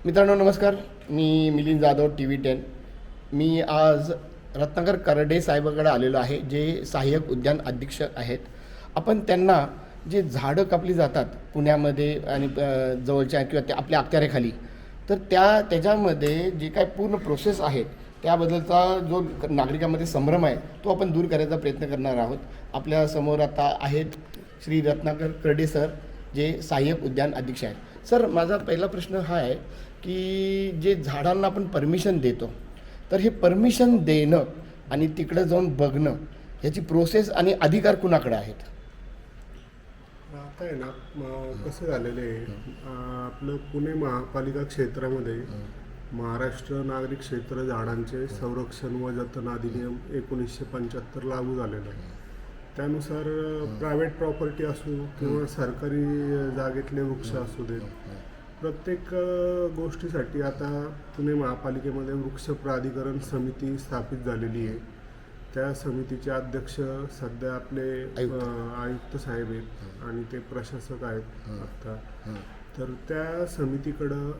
मित्रांनो नमस्कार. मी मिलिंद जाधव TV10. मी आज रत्नाकर करडे साहेबाकडे आलेलो आहे, जे सहाय्यक उद्यान अधीक्षक आहेत. आपण त्यांना जे झाडं कापली जातात पुण्यामध्ये आणि जवळच्या किंवा त्या आपल्या अखत्यारीखाली, तर त्याच्यामध्ये जे काय पूर्ण प्रोसेस आहेत त्याबद्दलचा जो नागरिकांमध्ये संभ्रम आहे तो आपण दूर करायचा प्रयत्न करणार आहोत. आपल्या समोर आता आहेत श्री रत्नाकर करडे सर, जे सहाय्यक उद्यान अधीक्षक आहेत. सर, माझा पहिला प्रश्न हा आहे की जे झाडांना आपण परमिशन देतो, तर हे परमिशन देणं आणि तिकडे जाऊन बघणं ह्याची प्रोसेस आणि अधिकार कुणाकडे आहेत? आता आहे ना, कसं झालेलं आहे, आपलं पुणे महापालिका क्षेत्रामध्ये महाराष्ट्र नागरिक क्षेत्र झाडांचे संरक्षण व जतन अधिनियम 1975 लागू झालेला आहे. त्यानुसार प्रायव्हेट प्रॉपर्टी असो किंवा सरकारी जागेतले वृक्ष असू देत, प्रत्येक गोष्टीसाठी आता पुणे महापालिकेमध्ये वृक्ष प्राधिकरण समिती स्थापित झालेली आहे. त्या समितीचे अध्यक्ष सध्या आपले आयुक्त साहेब आहेत आणि ते प्रशासक आहेत आत्ता. तर त्या समितीकडं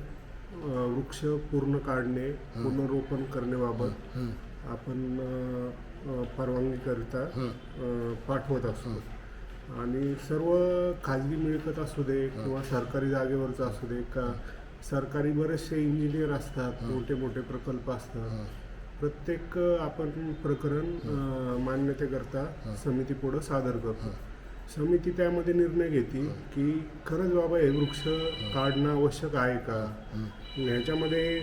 वृक्ष पूर्ण काढणे, पुनरोपण करण्याबाबत आपण परवानगीकरिता पाठवत असतो. आणि सर्व खाजगी मिळकत असू दे किंवा सरकारी जागेवरचं असू दे, का सरकारी बरेचसे इंजिनियर असतात, मोठे मोठे प्रकल्प असतात, प्रत्येक आपण प्रकरण मान्यतेकरता समितीपुढं सादर करतो. समिती त्यामध्ये निर्णय घेते की खरंच बाबा हे वृक्ष काढणं आवश्यक आहे का. ह्याच्यामध्ये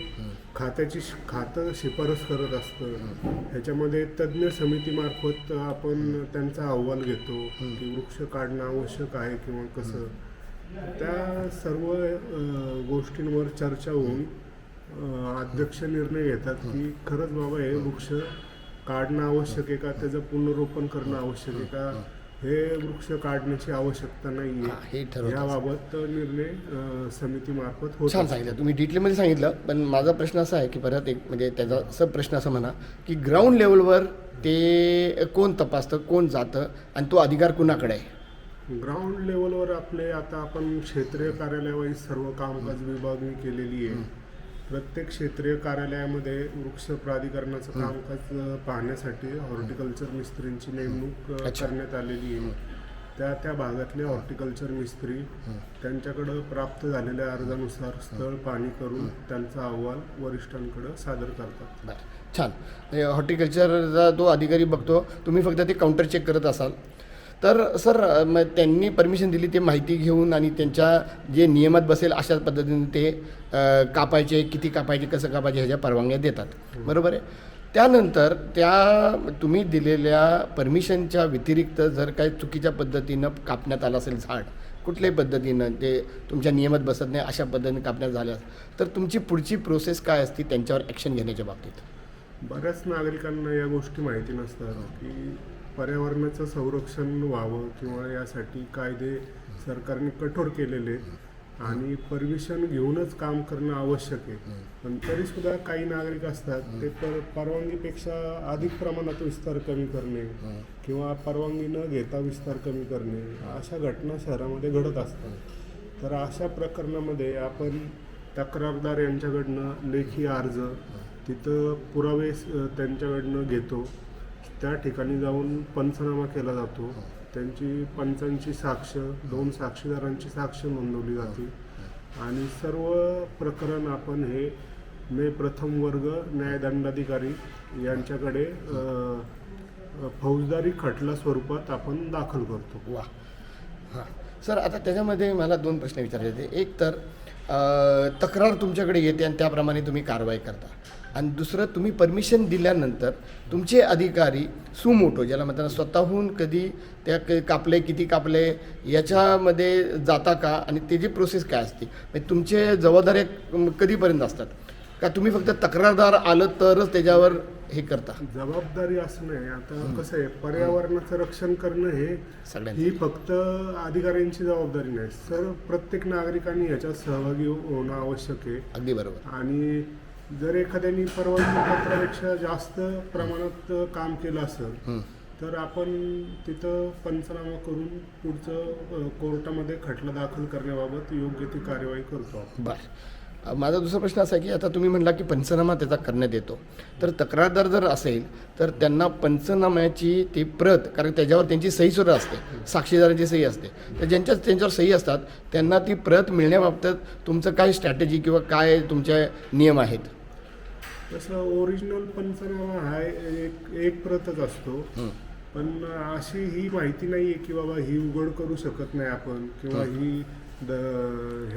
खातं शिफारस करत असतं. ह्याच्यामध्ये तज्ज्ञ समितीमार्फत आपण त्यांचा अहवाल घेतो की वृक्ष काढणं आवश्यक आहे किंवा कसं. त्या सर्व गोष्टींवर चर्चा होऊन अध्यक्ष निर्णय घेतात की खरंच बाबा हे वृक्ष काढणं आवश्यक आहे का, त्याचं पुनरोपण करणं आवश्यक आहे का, हे वृक्ष काढण्याची आवश्यकता नाही आहे, याबाबत निर्णय समितीमार्फत होत. छान सांगितलं तुम्ही, डिटेलमध्ये सांगितलं. पण माझा प्रश्न असा आहे की परत एक म्हणजे त्याचा सब प्रश्न असा म्हणा की ग्राउंड लेवलवर ते कोण तपासतं, कोण जातं आणि तो अधिकार कुणाकडे आहे? ग्राउंड लेवलवर आपले आता आपण क्षेत्रीय कार्यालयावाईज सर्व कामकाज विभागणी केलेली आहे. प्रत्येक क्षेत्रीय कार्यालयामध्ये वृक्ष प्राधिकरणाचं कामकाज पाहण्यासाठी हॉर्टिकल्चर मिस्त्रींची नेमणूक करण्यात आलेली आहे. त्या भागातले हॉर्टिकल्चर मिस्त्री त्यांच्याकडं प्राप्त झालेल्या अर्जानुसार स्थळ पाहणी करून त्यांचा अहवाल वरिष्ठांकडे सादर करतात. छान. हॉर्टिकल्चरचा तो अधिकारी बघतो, तुम्ही फक्त ते काउंटर चेक करत असाल. तर सर, मग त्यांनी परमिशन दिली ते माहिती घेऊन आणि त्यांच्या जे नियमात बसेल अशाच पद्धतीने ते कापायचे, किती कापायचे, कसं कापायचे ह्याच्या परवानग्या देतात, बरोबर आहे. त्यानंतर त्या तुम्ही दिलेल्या परमिशनच्या व्यतिरिक्त जर काही चुकीच्या पद्धतीनं कापण्यात आलं असेल झाड, कुठल्याही पद्धतीनं ते तुमच्या नियमात बसत नाही अशा पद्धतीने कापण्यात झाल्यास, तर तुमची पुढची प्रोसेस काय असते त्यांच्यावर ॲक्शन घेण्याच्या बाबतीत? बऱ्याच नागरिकांना या गोष्टी माहिती नसतात की पर्यावरणाचं संरक्षण व्हावं किंवा यासाठी कायदे सरकारने कठोर केलेले आहेत आणि परमिशन घेऊनच काम करणं आवश्यक आहे. पण तरीसुद्धा काही नागरिक असतात ते परवानगीपेक्षा अधिक प्रमाणात विस्तार कमी करणे किंवा परवानगी न घेता विस्तार कमी करणे, अशा घटना शहरामध्ये घडत असतात. तर अशा प्रकरणामध्ये आपण तक्रारदार यांच्याकडनं लेखी अर्ज, तिथं पुरावे त्यांच्याकडनं घेतो. त्या ठिकाणी जाऊन पंचनामा केला जातो. त्यांची पंचांची साक्ष, 2 साक्षीदारांची साक्ष नोंदवली जाते आणि सर्व प्रकरण आपण हे प्रथम वर्ग न्यायदंडाधिकारी यांच्याकडे फौजदारी खटला स्वरूपात आपण दाखल करतो. वा, हां सर, आता त्याच्यामध्ये मला 2 प्रश्न विचारायचे. एक तर तक्रार तुमच्याकडे येते आणि त्याप्रमाणे तुम्ही कारवाई करता, आणि दुसरं तुम्ही परमिशन दिल्यानंतर तुमचे अधिकारी सुमोटो, ज्याला म्हणताना स्वतःहून कधी त्या कापले, किती कापले याच्यामध्ये जाता का, आणि त्याची प्रोसेस काय असते, म्हणजे तुमचे जबाबदाऱ्या कधीपर्यंत असतात का तुम्ही फक्त तक्रारदार आलं तरच त्याच्यावर हे करता? जबाबदारी असं नाही. आता कसं आहे, पर्यावरणाचं रक्षण करणं ही फक्त अधिकाऱ्यांची जबाबदारी नाही सर, प्रत्येक नागरिकांनी ह्याच्यात सहभागी होणं आवश्यक आहे. अगदी बरोबर. आणि जर एखाद्याने परवानगी पत्रापेक्षा जास्त प्रमाणात काम केलं असेल तर आपण तिथं पंचनामा करून पुढचं कोर्टामध्ये खटला दाखल करण्याबाबत योग्य ती कार्यवाही करतो. बरं, माझा दुसरा प्रश्न असा आहे की आता तुम्ही म्हटला की पंचनामा त्याचा करण्यात येतो, तर तक्रारदार जर असेल तर त्यांना पंचनाम्याची ती प्रत, कारण त्याच्यावर त्यांची सहीसुद्धा असते, साक्षीदारांची सही असते, तर त्यांच्यावर सही असतात त्यांना ती प्रत मिळण्याबाबत तुमचं काय स्ट्रॅटेजी किंवा काय तुमचे नियम आहेत? तसं ओरिजिनल पंचनामा हा एक प्रतच असतो, पण अशी ही माहिती नाही आहे की बाबा ही उघड करू शकत नाही आपण, किंवा ही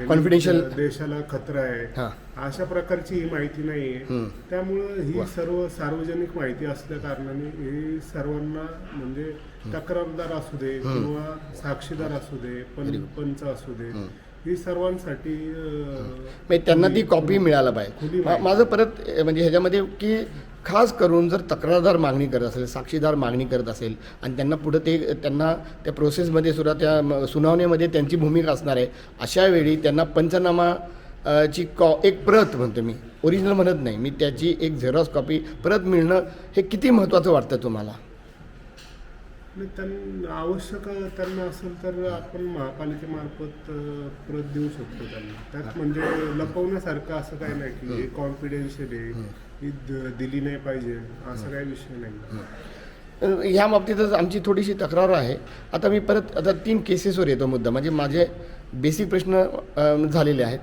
Confidential. देशाला खतरा आहे, हां. अशा प्रकारची ही माहिती नाही आहे. त्यामुळं ही सर्व सार्वजनिक माहिती असल्या कारणाने ही सर्वांना, म्हणजे तक्रारदार असू दे किंवा साक्षीदार असू दे, पंच असू दे, ही सर्वांसाठी म्हणजे त्यांना ती कॉपी मिळायला पाहिजे. माझं परत म्हणजे ह्याच्यामध्ये की खास करून जर तक्रारदार मागणी करत असेल, साक्षीदार मागणी करत असेल आणि त्यांना पुढं त्यांना त्या प्रोसेसमध्ये सुद्धा त्या सुनावणीमध्ये त्यांची भूमिका असणार आहे, अशा वेळी त्यांना पंचनामा ची एक प्रत म्हणतो मी, ओरिजिनल म्हणत नाही मी, त्याची एक झेरॉक्स कॉपी प्रत मिळणं हे किती महत्त्वाचं वाटतं तुम्हाला? त्यांना आवश्यक त्यांना असेल तर आपण महापालिकेमार्फत प्रत देऊ शकतो त्यांना. त्यात म्हणजे लपवण्यासारखं असं काही नाही की हे कॉन्फिडेन्शियल आहे, ही दिली नाही पाहिजे, असा काही विषय नाही. ह्या बाबतीतच आमची थोडीशी तक्रार आहे. आता मी परत 3 केसेसवर येतो मुद्दा, म्हणजे माझे बेसिक प्रश्न झालेले आहेत.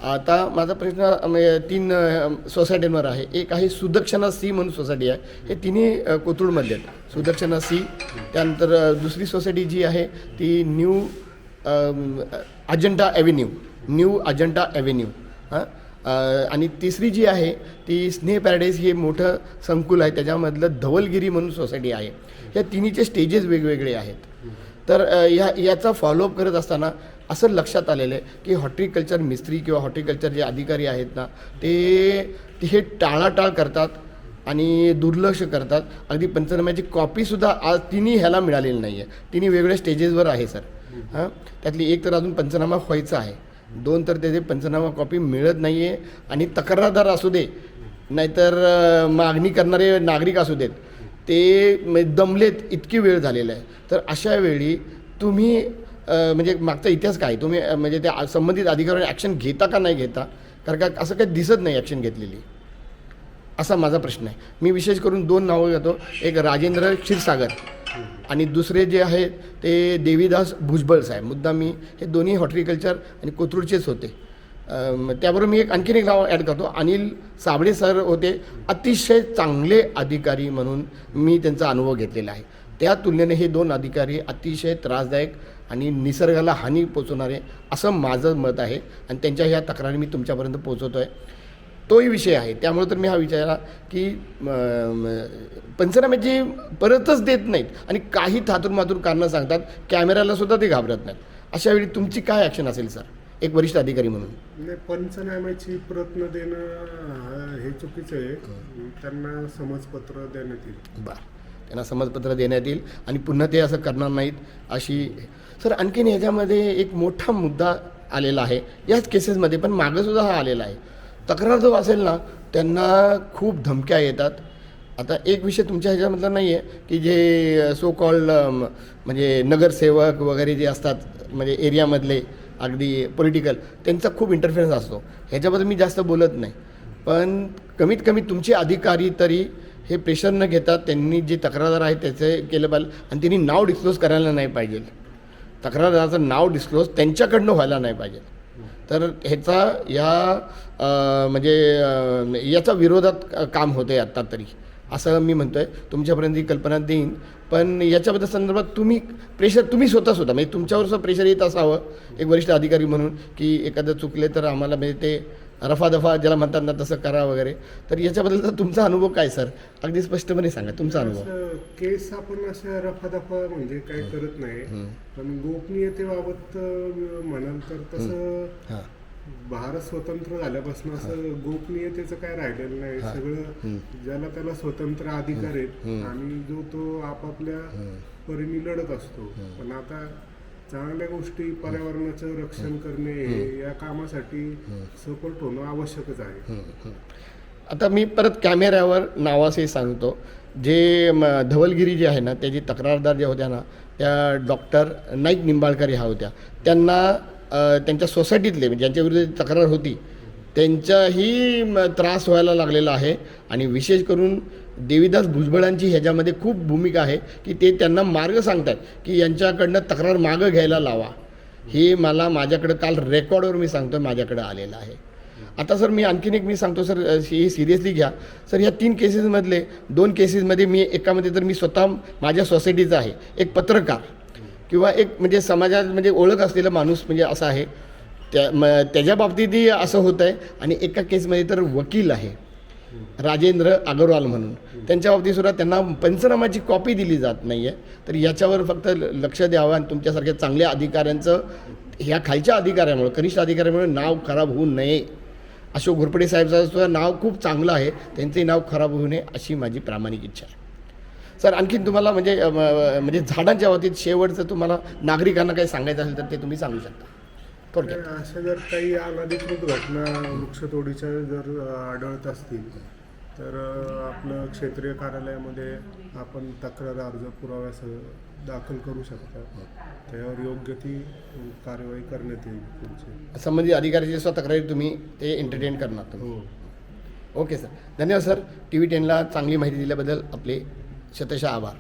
आता माझा प्रश्न 3 सोसायटींवर आहे. एक आहे सुदक्षिणा सी म्हणून सोसायटी आहे, हे तिन्ही कोथरूडमध्ये आहेत. सुदक्षिणा सी, त्यानंतर दुसरी सोसायटी जी आहे ती न्यू अजंटा ॲव्हेन्यू हां, आणि तिसरी जी आहे ती स्नेह पॅराडाईज, हे मोठं संकुल आहे, त्याच्यामधलं धवलगिरी म्हणून सोसायटी आहे. या तिन्हीचे स्टेजेस वेगवेगळे आहेत. तर याचा फॉलोअप करत असताना असं लक्षात आलेलं आहे की हॉर्टिकल्चर मिस्त्री किंवा हॉर्टिकल्चर जे अधिकारी आहेत ना, ते हे टाळाटाळ करतात आणि दुर्लक्ष करतात. अगदी पंचनाम्याची कॉपीसुद्धा आज तिन्ही ह्याला मिळालेली नाही आहे. तिन्ही वेगवेगळ्या स्टेजेसवर आहे सर. हां, त्यातली एक तर अजून पंचनामा व्हायचा आहे, 2 तर त्याचे पंचनामा कॉपी मिळत नाही आहे, आणि तक्रारदार असू दे नाहीतर मागणी करणारे नागरिक असू देत, ते दमलेत, इतकी वेळ झालेला आहे. तर अशा वेळी तुम्ही म्हणजे मागचा इतिहास काय, तुम्ही म्हणजे त्या संबंधित अधिकाऱ्यांनी ॲक्शन घेता का नाही घेता? कारण का असं काही दिसत नाही ॲक्शन घेतलेली, असा माझा प्रश्न आहे. मी विशेष करून 2 नावं घेतो, एक राजेंद्र क्षीरसागर आणि दुसरे जे आहेत ते देवीदास भुजबळ साहेब. मुद्दा मी हे दोन्ही हॉर्टिकल्चर आणि कोथरूडचेच होते. त्याबरोबर मी आणखीन एक नाव ॲड करतो, अनिल साबळे सर होते, अतिशय चांगले अधिकारी म्हणून मी त्यांचा अनुभव घेतलेला आहे. त्या तुलनेने हे 2 अधिकारी अतिशय त्रासदायक आणि निसर्गाला हानी पोचवणारे असं माझं मत आहे, आणि त्यांच्या ह्या तक्रारी मी तुमच्यापर्यंत पोचवतो आहे. तोही विषय आहे. त्यामुळे तर मी हा विचारला की पंचनाम्याची परतच देत नाहीत आणि काही थातूरमातूर कारणं सांगतात, कॅमेऱ्याला सुद्धा ते घाबरत नाहीत. अशा वेळी तुमची काय ॲक्शन असेल सर, एक वरिष्ठ अधिकारी म्हणून? नाही, पंचनाम्याची प्रत न देणं हे चुकीचं आहे. त्यांना समजपत्र देण्यात येईल. बरं, त्यांना समजपत्र देण्यात येईल आणि पुन्हा ते असं करणार नाहीत अशी. सर, आणखीन ह्याच्यामध्ये एक मोठा मुद्दा आलेला आहे याच केसेसमध्ये, पण मागंसुद्धा हा आलेला आहे. तक्रार जो असेल ना, त्यांना खूप धमक्या येतात. आता एक विषय तुमच्या ह्याच्यामधला नाही आहे की जे सो कॉल्ड म्हणजे नगरसेवक वगैरे जे असतात, म्हणजे एरियामधले अगदी पॉलिटिकल, त्यांचा खूप इंटरफेरन्स असतो. ह्याच्याबद्दल मी जास्त बोलत नाही, पण कमीत कमी तुमचे अधिकारी तरी हे प्रेशर न घेतात, त्यांनी जे तक्रारदार आहे त्याचे केलं पाहिजे, आणि त्यांनी नाव डिस्क्लोज करायला नाही पाहिजे. तक्रारदाराचं नाव डिस्क्लोज त्यांच्याकडनं व्हायला नाही पाहिजे. तर ह्याचा म्हणजे याचा विरोधात काम होतं आहे आत्ता तरी, असं मी म्हणतो आहे. तुमच्यापर्यंत ही कल्पना देईन, पण याच्याबद्दल संदर्भात तुम्ही स्वतः म्हणजे तुमच्यावर सुद्धा प्रेशर येत असावं एक वरिष्ठ अधिकारी म्हणून, की एखादं चुकले तर आम्हाला म्हणजे ते रफादफा ज्याला म्हणतात ना तसं करा वगैरे. तर याच्याबद्दलचा तुमचा अनुभव काय सर, अगदी स्पष्टपणे सांगा तुमचा अनुभव. केस आपण अशा रफादफा म्हणजे काही करत नाही, पण गोपनीयतेबाबत म्हणाल तर तसं भारत स्वतंत्र झाल्यापासून असं गोपनीयतेचं काय राहिलेलं नाही. सगळं ज्याला त्याला स्वतंत्र अधिकार आहेत आणि जो तो आपापल्या परीने लढत असतो. पण आता चांगल्या गोष्टी, पर्यावरणाचं रक्षण करणे या कामासाठी सपोर्ट होणं आवश्यकच आहे. आता मी परत कॅमेऱ्यावर नावाचे सांगतो, जे धवलगिरी जे आहे ना, त्याची तक्रारदार ज्या होत्या ना, त्या डॉक्टर नाईक निंबाळकर ह्या होत्या. त्यांना त्यांच्या सोसायटीतले म्हणजे ज्यांच्याविरुद्ध तक्रार होती त्यांचाही त्रास व्हायला लागलेला आहे. आणि विशेष करून देवीदास भुजबळांची ह्याच्यामध्ये खूप भूमिका आहे की ते त्यांना मार्ग सांगतात की यांच्याकडनं तक्रार मागं घ्यायला लावा. हे मला माझ्याकडं काल रेकॉर्डवर मी सांगतो माझ्याकडं आलेलं आहे. आता सर मी आणखीन एक मी सांगतो सर, ही सिरियसली घ्या सर. ह्या 3 केसेसमधले 2 केसेसमध्ये मी एकामध्ये तर मी स्वतः माझ्या सोसायटीचा आहे, एक पत्रकार किंवा एक म्हणजे समाजात म्हणजे ओळख असलेला माणूस म्हणजे असा आहे, त्याच्या बाबतीतही असं होतं आहे. आणि एका केसमध्ये तर वकील आहे राजेंद्र अग्रवाल म्हणून, त्यांच्या बाबतीतसुद्धा त्यांना पंचनामाची कॉपी दिली जात नाही आहे. तर याच्यावर फक्त लक्ष द्यावं आणि तुमच्यासारख्या चांगल्या अधिकाऱ्यांचं ह्या खालच्या अधिकाऱ्यामुळे, कनिष्ठ अधिकाऱ्यामुळे नाव खराब होऊ नये. अशोक घोरपडे साहेबांचं सुद्धा नाव खूप चांगलं आहे, त्यांचंही नाव खराब होऊ नये अशी माझी प्रामाणिक इच्छा आहे. सर आणखीन तुम्हाला म्हणजे झाडांच्या बाबतीत शेवटचं तुम्हाला नागरिकांना काही सांगायचं असेल तर ते तुम्ही सांगू शकता थोडक्यात. अशा जर काही अनधिकृत घटना वृक्षतोडीच्या जर आढळत असतील तर आपलं क्षेत्रीय कार्यालयामध्ये आपण तक्रार अर्ज पुराव्यासह दाखल करू शकता. त्यावर योग्य ती कार्यवाही करण्यात येईल. पुढची संबंधित अधिकाऱ्याची स्वतः तक्रारी तुम्ही ते एंटरटेन करणार तुम्ही. हो. ओके सर, धन्यवाद सर. TV10ला चांगली माहिती दिल्याबद्दल आपले शतशः आभार.